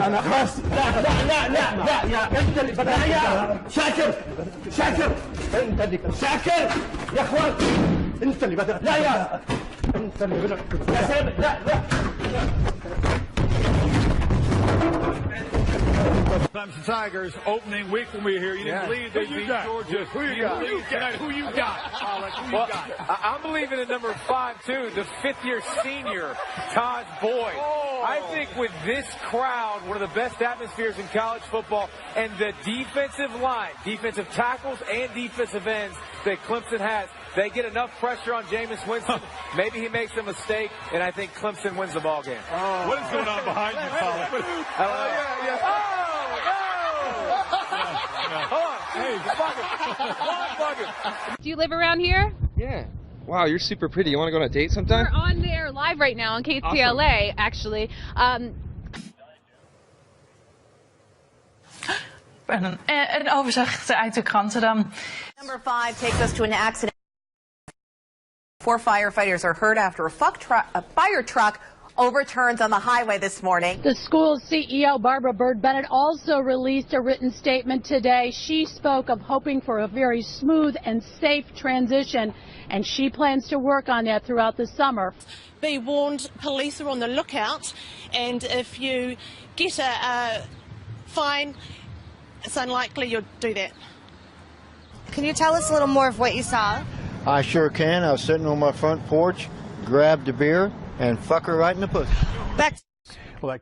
انا خلاص. لا لا لا لا لا يا انت اللي بدأت. يا شاكر شاكر انت اللي شاكر يا اخوان انت اللي بدأت. لا يا انت اللي بدأت يا سامي. لا لا Clemson Tigers opening week when we were here. You didn't believe they beat Georgia. Who you got? Who you got? Well, I'm believing in number 5 too, the fifth-year senior Todd Boyd. I think with this crowd, one of the best atmospheres in college football, and the defensive line, defensive tackles and defensive ends that Clemson has, they get enough pressure on Jameis Winston. Maybe he makes a mistake, and I think Clemson wins the ball game. What is going on behind you, Colin? Hold on. Hey, fuck him. Do you live around here? Yeah. Wow, you're super pretty. You want to go on a date sometime? We're on there live right now on KTLA, awesome. Actually. Een overzicht uit de kranten dan. Number 5 takes us to an accident. 4 firefighters are hurt after a fire truck overturns on the highway this morning. The school's CEO, Barbara Bird Bennett, also released a written statement today. She spoke of hoping for a very smooth and safe transition, and she plans to work on that throughout the summer. Be warned, police are on the lookout, and if you get a fine, it's unlikely you'll do that. Can you tell us a little more of what you saw? I sure can. I was sitting on my front porch, grabbed a beer, and fuck her right in the pussy. Back. Well,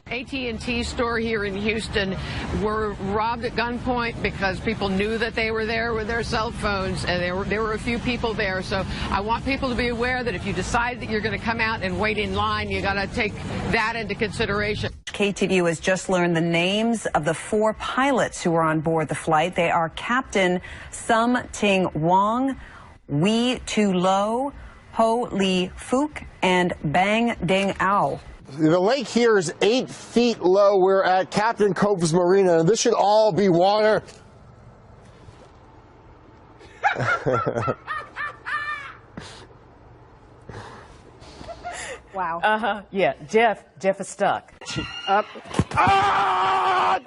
AT&T store here in Houston were robbed at gunpoint because people knew that they were there with their cell phones, and there were a few people there. So I want people to be aware that if you decide that you're going to come out and wait in line, you got to take that into consideration. KTVU has just learned the names of the 4 pilots who were on board the flight. They are Captain Sum Ting Wong, Wee Tu Lo, Ho Lee Fook, and Bang Ding Ao. The lake here is 8 feet low. We're at Captain Cope's Marina, and this should all be water. Wow. Yeah, Jeff is stuck. Up. Ah!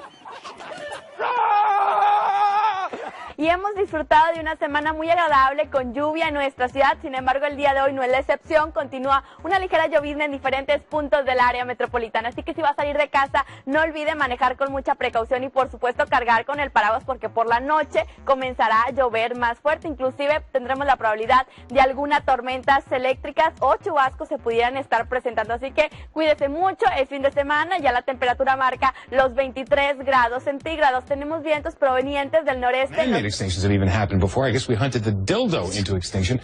Y hemos disfrutado de una semana muy agradable con lluvia en nuestra ciudad. Sin embargo, el día de hoy no es la excepción. Continúa una ligera llovizna en diferentes puntos del área metropolitana. Así que si va a salir de casa, no olvide manejar con mucha precaución y, por supuesto, cargar con el paraguas, porque por la noche comenzará a llover más fuerte. Inclusive tendremos la probabilidad de algunas tormentas eléctricas o chubascos se pudieran estar presentando. Así que cuídese mucho. El fin de semana ya la temperatura marca los 23 grados centígrados. Tenemos vientos provenientes del noreste. Extinctions have even happened before. I guess we hunted the dildo into extinction.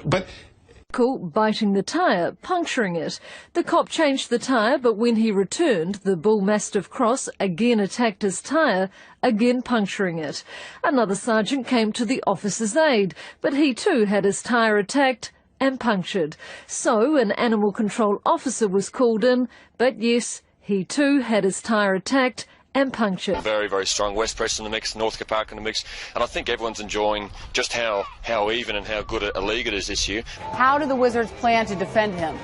But biting the tyre, puncturing it. The cop changed the tyre, but when he returned, the bull mastiff cross again attacked his tyre, again puncturing it. Another sergeant came to the officer's aid, but he too had his tyre attacked and punctured. So an animal control officer was called in, but yes, he too had his tyre attacked and punctured. Very, very strong. West Preston in the mix, Northcote Park in the mix, and I think everyone's enjoying just how even and how good a league it is this year. How do the Wizards plan to defend him?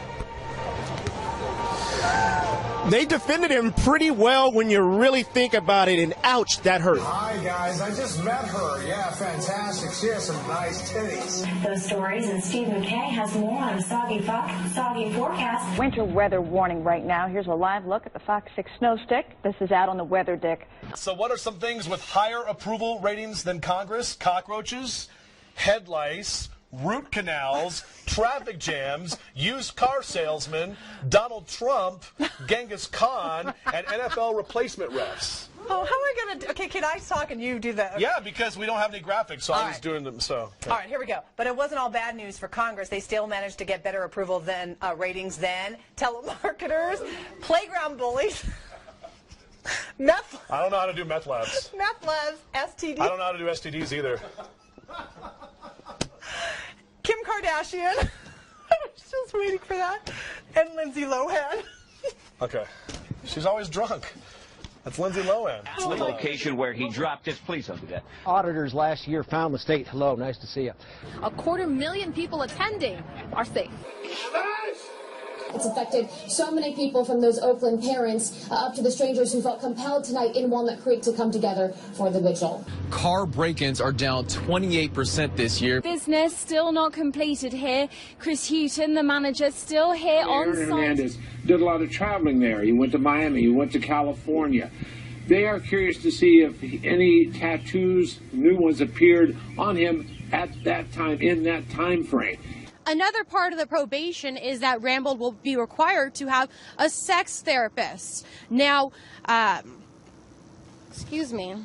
They defended him pretty well when you really think about it, and ouch, that hurt. Hi, guys. I just met her. Yeah, fantastic. She has some nice titties. Those stories, and Steve McKay has more on a soggy forecast. Winter weather warning right now. Here's a live look at the Fox 6 snow stick. This is out on the weather dick. So what are some things with higher approval ratings than Congress? Cockroaches, head lice, root canals, traffic jams, used car salesmen, Donald Trump, Genghis Khan, and NFL replacement refs. Oh, how am I going to do? Okay, can I talk and you do that? Yeah, because we don't have any graphics, so I'm just doing them. So. Okay. All right, here we go. But it wasn't all bad news for Congress. They still managed to get better approval than ratings than telemarketers, playground bullies, meth. I don't know how to do meth labs. Meth labs, STDs. I don't know how to do STDs either. Kim Kardashian. I'm just waiting for that. And Lindsay Lohan. Okay. She's always drunk. That's Lindsay Lohan. It's the location where he dropped it. Please don't do that. Auditors last year found the state. Hello, nice to see you. 250,000 people attending are safe. It's affected so many people, from those Oakland parents up to the strangers who felt compelled tonight in Walnut Creek to come together for the vigil. Car break-ins are down 28% this year. Business still not completed here. Chris Houghton, the manager, still here on site. Hernandez did a lot of traveling there. He went to Miami, he went to California. They are curious to see if any tattoos, new ones, appeared on him at that time, in that time frame. Another part of the probation is that Rambold will be required to have a sex therapist. Now, excuse me.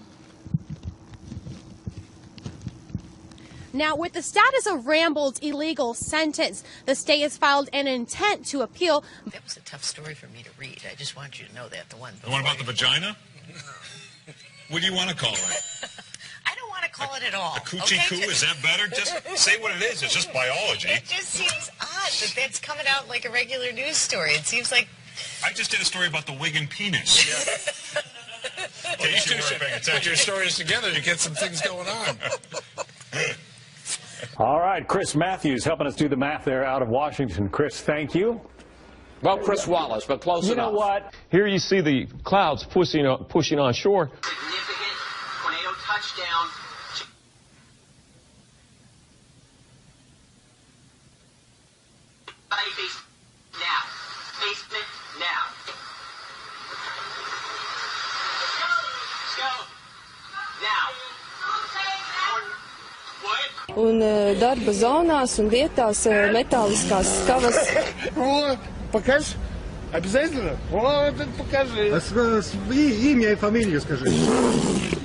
Now, with the status of Rambold's illegal sentence, the state has filed an intent to appeal. That was a tough story for me to read. I just want you to know that. The one about the vagina? What do you want to call it? I don't want to call it at all. A coochie coo? Is that better? Just say what it is. It's just biology. It just seems odd that that's coming out like a regular news story. It seems like... I just did a story about the wig and penis. Yeah. Well, you two should put your stories together to get some things going on. All right, Chris Matthews helping us do the math there out of Washington. Chris, thank you. Well, Chris Wallace, but close enough. You know what? Here you see the clouds pushing on shore. Significant tornado touchdown. Face now. Basement now. Let's go. Now. Un darba zonās un vietās metāliskās skavas. Покажешь? Обязательно? Вот, покажи. Имя и фамилию скажи.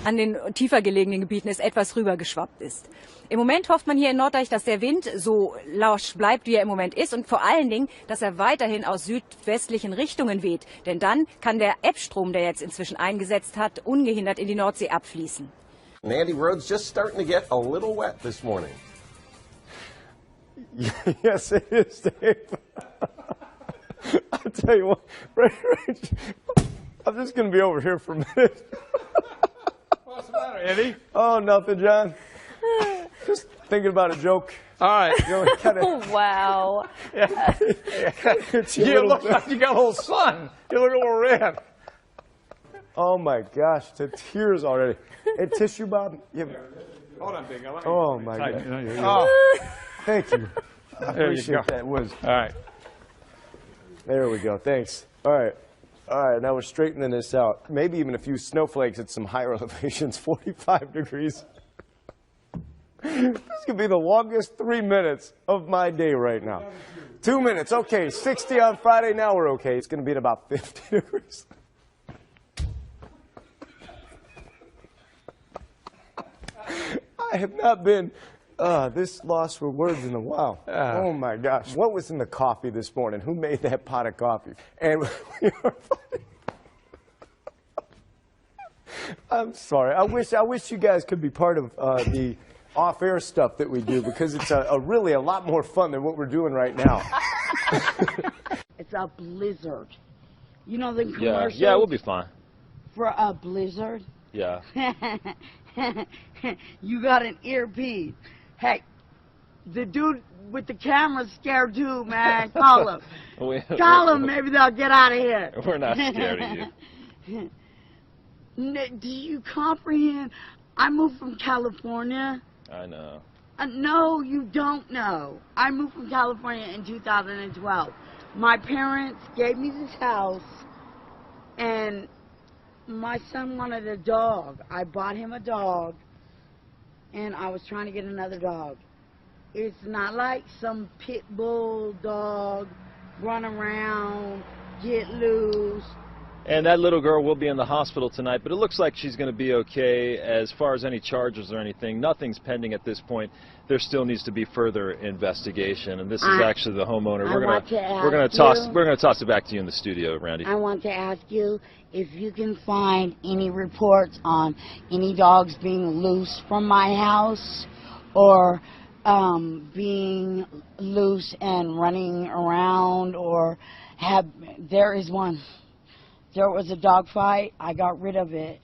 An den tiefer gelegenen Gebieten es etwas rübergeschwappt ist. Im Moment hofft man hier in Norddeich, dass der Wind so lausch bleibt, wie er im Moment ist, und vor allen Dingen, dass er weiterhin aus südwestlichen Richtungen weht. Denn dann kann der Ebbstrom, der jetzt inzwischen eingesetzt hat, ungehindert in die Nordsee abfließen. Nandy Road's just starting to get a little wet this morning. Yes, it is, Dave. I'll tell you what, Rich, I'm just going to be over here for a minute. What's the matter, Eddie? Oh, nothing, John. Just thinking about a joke. All right. Wow. You look like you got a little sun. You look a little red. Oh, my gosh, to tears already. Hey, tissue, Bob? Hold on, Big. Oh, my God. Oh. Thank you. I There you appreciate go. that. All right. There we go. Thanks. All right. All right. Now we're straightening this out. Maybe even a few snowflakes at some higher elevations, 45 degrees. This could be the longest 3 minutes of my day right now. 2 minutes. Okay. 60 on Friday. Now we're okay. It's going to be at about 50 degrees. I have not been this lost for words in a while. Oh, my gosh. What was in the coffee this morning? Who made that pot of coffee? And we are I'm sorry. I wish you guys could be part of the off-air stuff that we do, because it's really a lot more fun than what we're doing right now. It's a blizzard. You know the commercial? Yeah, we'll be fine. For a blizzard? Yeah. You got an earpiece. Hey, the dude with the camera's scared too, man. Call him. Call him. Maybe they'll get out of here. We're not scared of you. Do you comprehend? I moved from California. I know. No, you don't know. I moved from California in 2012. My parents gave me this house, and my son wanted a dog. I bought him a dog, and I was trying to get another dog. It's not like some pit bull dog, run around, get loose. And that little girl will be in the hospital tonight, but it looks like she's going to be okay. As far as any charges or anything, nothing's pending at this point. There still needs to be further investigation, and this is actually the homeowner. We're going to toss it back to you in the studio, Randy. I want to ask you if you can find any reports on any dogs being loose from my house, or being loose and running around, or there is one. There was a dog fight. I got rid of it.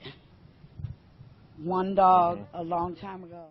One dog a long time ago.